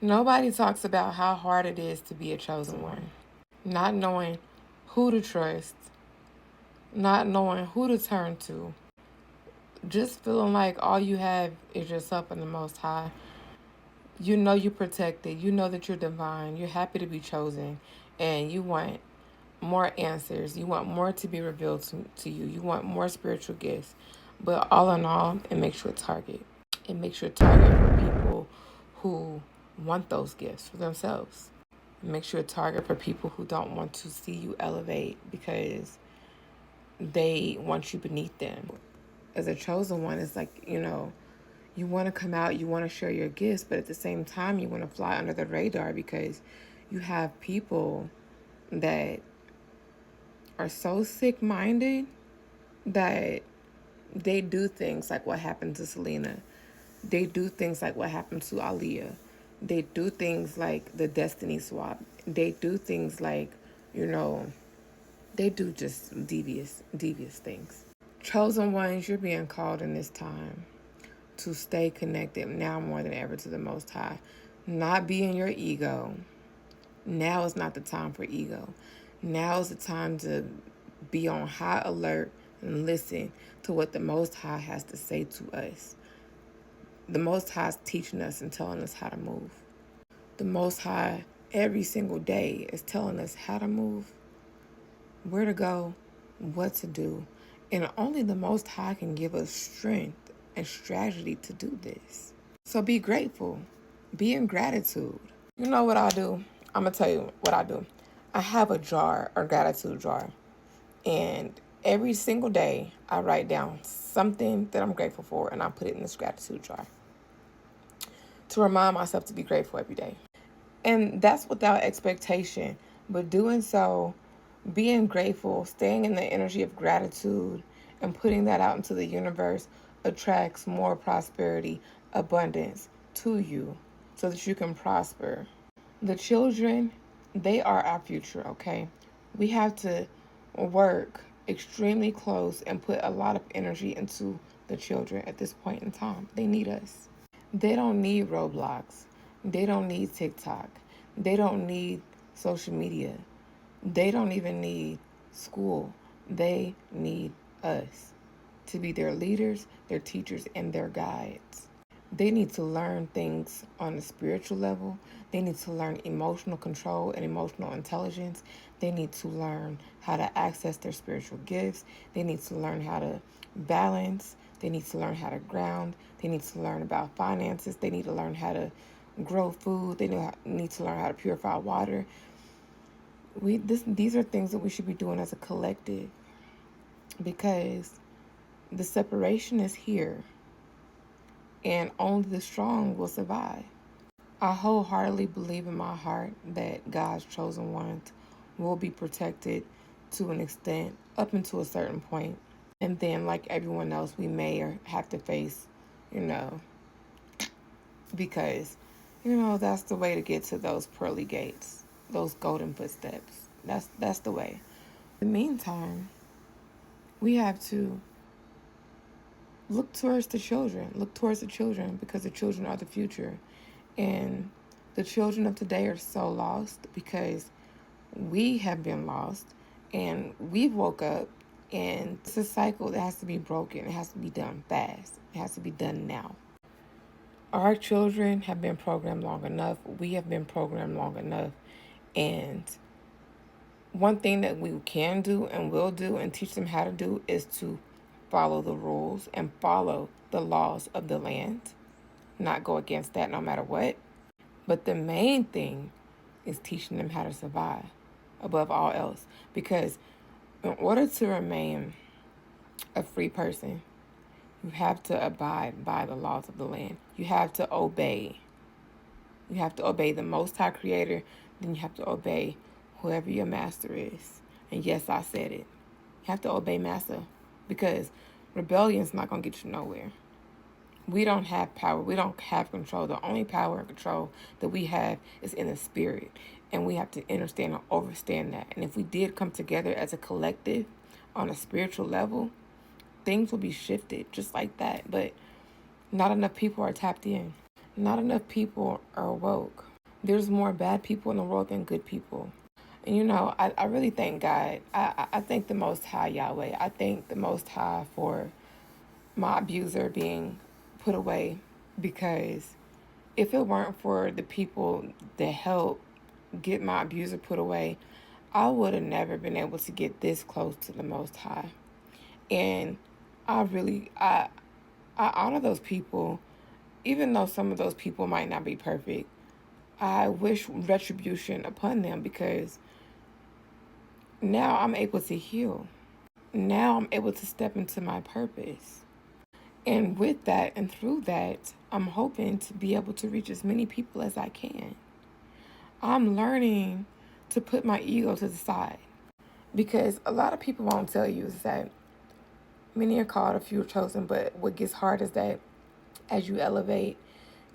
Nobody talks about how hard it is to be a chosen one. Not knowing who to trust, not knowing who to turn to, just feeling like all you have is yourself and the Most High. You know you're protected. You know that you're divine. You're happy to be chosen. And you want more answers. You want more to be revealed to you. You want more spiritual gifts. But all in all, it makes you a target. It makes you a target for people who want those gifts for themselves. It makes you a target for people who don't want to see you elevate because they want you beneath them. As a chosen one, it's like, you want to come out, you want to share your gifts, but at the same time, you want to fly under the radar because you have people that are so sick minded that they do things like what happened to Selena. They do things like what happened to Aaliyah. They do things like the Destiny Swap. They do things like, they do just devious things. Chosen ones, you're being called in this time to stay connected now more than ever to the Most High. Not be in your ego. Now is not the time for ego. Now is the time to be on high alert and listen to what the Most High has to say to us. The Most High is teaching us and telling us how to move. The Most High every single day is telling us how to move, where to go, what to do. And only the Most High can give us strength and strategy to do this. So be grateful. Be in gratitude. You know what I do? I'm going to tell you what I do. I have a jar, a gratitude jar. And every single day, I write down something that I'm grateful for, and I put it in this gratitude jar to remind myself to be grateful every day. And that's without expectation, but doing so, being grateful, staying in the energy of gratitude, and putting that out into the universe attracts more prosperity, abundance to you so that you can prosper. The children, they are our future, okay? We have to work extremely close and put a lot of energy into the children at this point in time. They need us. They don't need Roblox. They don't need TikTok. They don't need social media. They don't even need school. They need us to be their leaders, their teachers, and their guides. They need to learn things on a spiritual level. They need to learn emotional control and emotional intelligence. They need to learn how to access their spiritual gifts. They need to learn how to balance. They need to learn how to ground. They need to learn about finances. They need to learn how to grow food. They need to learn how to purify water. These are things that we should be doing as a collective because the separation is here and only the strong will survive. I wholeheartedly believe in my heart that God's chosen ones will be protected to an extent up until a certain point. And then, like everyone else, we may have to face, because, that's the way to get to those pearly gates, those golden footsteps. That's the way. In the meantime, we have to look towards the children. Look towards the children because the children are the future. And the children of today are so lost because we have been lost and we've woke up, and it's a cycle that has to be broken. It has to be done fast. It has to be done now. Our children have been programmed long enough. We have been programmed long enough. And one thing that we can do and will do and teach them how to do is to follow the rules and follow the laws of the land, not go against that no matter what. But the main thing is teaching them how to survive above all else. Because in order to remain a free person, you have to abide by the laws of the land. You have to obey. You have to obey the Most High Creator. Then you have to obey whoever your master is. And yes, I said it. You have to obey Master because rebellion is not going to get you nowhere. We don't have power. We don't have control. The only power and control that we have is in the spirit. And we have to understand and overstand that. And if we did come together as a collective on a spiritual level, things will be shifted just like that. But not enough people are tapped in. Not enough people are woke. There's more bad people in the world than good people. And I really thank God. I thank the Most High Yahweh. I thank the Most High for my abuser being put away, because if it weren't for the people that helped get my abuser put away, I would have never been able to get this close to the Most High. And I honor those people, even though some of those people might not be perfect. I wish retribution upon them, because now I'm able to heal. Now I'm able to step into my purpose. And with that and through that, I'm hoping to be able to reach as many people as I can. I'm learning to put my ego to the side, because a lot of people won't tell you is that many are called, a few are chosen. But what gets hard is that as you elevate,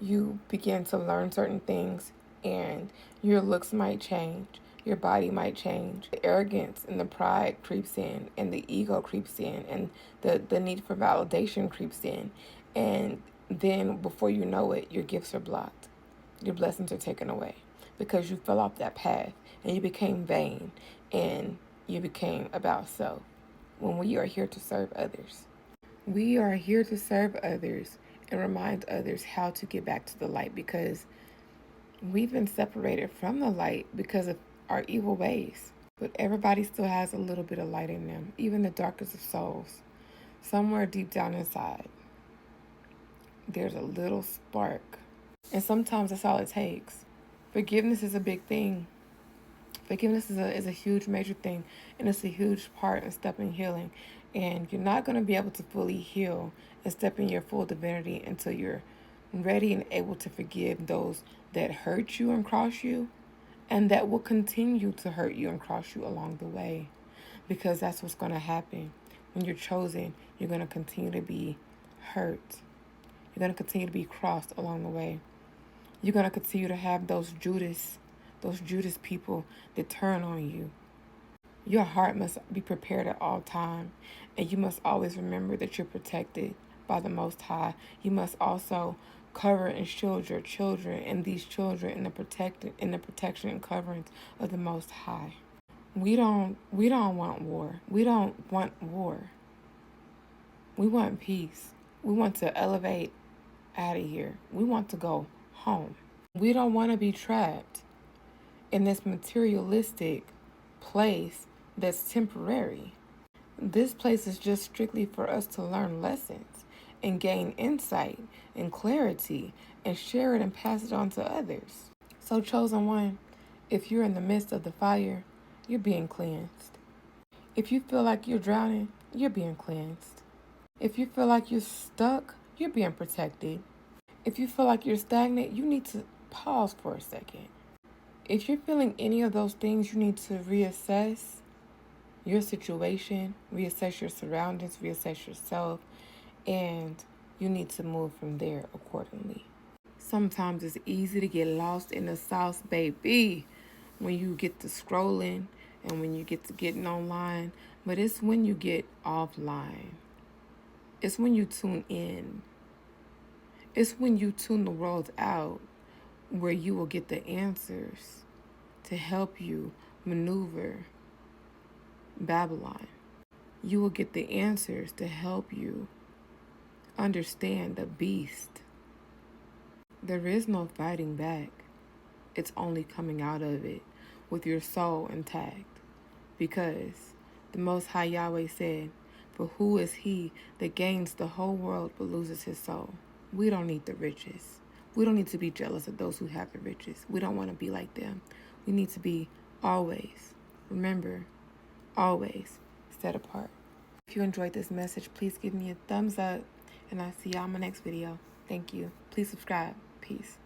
you begin to learn certain things, and your looks might change, your body might change. The arrogance and the pride creeps in, and the ego creeps in, and the need for validation creeps in. And then before you know it, your gifts are blocked. Your blessings are taken away, because you fell off that path and you became vain, and you became about self, when we are here to serve others. We are here to serve others and remind others how to get back to the light, because we've been separated from the light because of our evil ways. But everybody still has a little bit of light in them, even the darkest of souls. Somewhere deep down inside, there's a little spark. And sometimes that's all it takes. Forgiveness is a big thing. Forgiveness is a huge, major thing, and it's a huge part in stepping healing. And you're not going to be able to fully heal and step in your full divinity until you're ready and able to forgive those that hurt you and cross you, and that will continue to hurt you and cross you along the way. Because that's what's going to happen. When you're chosen, you're going to continue to be hurt. You're going to continue to be crossed along the way. You're going to continue to have those Judas people that turn on you. Your heart must be prepared at all time, and you must always remember that you're protected by the Most High. You must also cover and shield your children, and these children in the protection and coverings of the Most High. We don't want war. We don't want war. We want peace. We want to elevate out of here. We want to go home. We don't want to be trapped in this materialistic place that's temporary. This place is just strictly for us to learn lessons and gain insight and clarity and share it and pass it on to others. So, chosen one, if you're in the midst of the fire, you're being cleansed. If you feel like you're drowning, you're being cleansed. If you feel like you're stuck, you're being protected. If you feel like you're stagnant, you need to pause for a second. If you're feeling any of those things, you need to reassess your situation, reassess your surroundings, reassess yourself, and you need to move from there accordingly. Sometimes it's easy to get lost in the sauce, baby, when you get to scrolling and when you get to getting online, but it's when you get offline. It's when you tune in. It's when you tune the world out where you will get the answers to help you maneuver Babylon. You will get the answers to help you understand the beast. There is no fighting back. It's only coming out of it with your soul intact. Because the Most High Yahweh said, "For who is he that gains the whole world but loses his soul?" We don't need the riches. We don't need to be jealous of those who have the riches. We don't want to be like them. We need to be always, remember, always set apart. If you enjoyed this message, please give me a thumbs up, and I'll see y'all in my next video. Thank you. Please subscribe. Peace.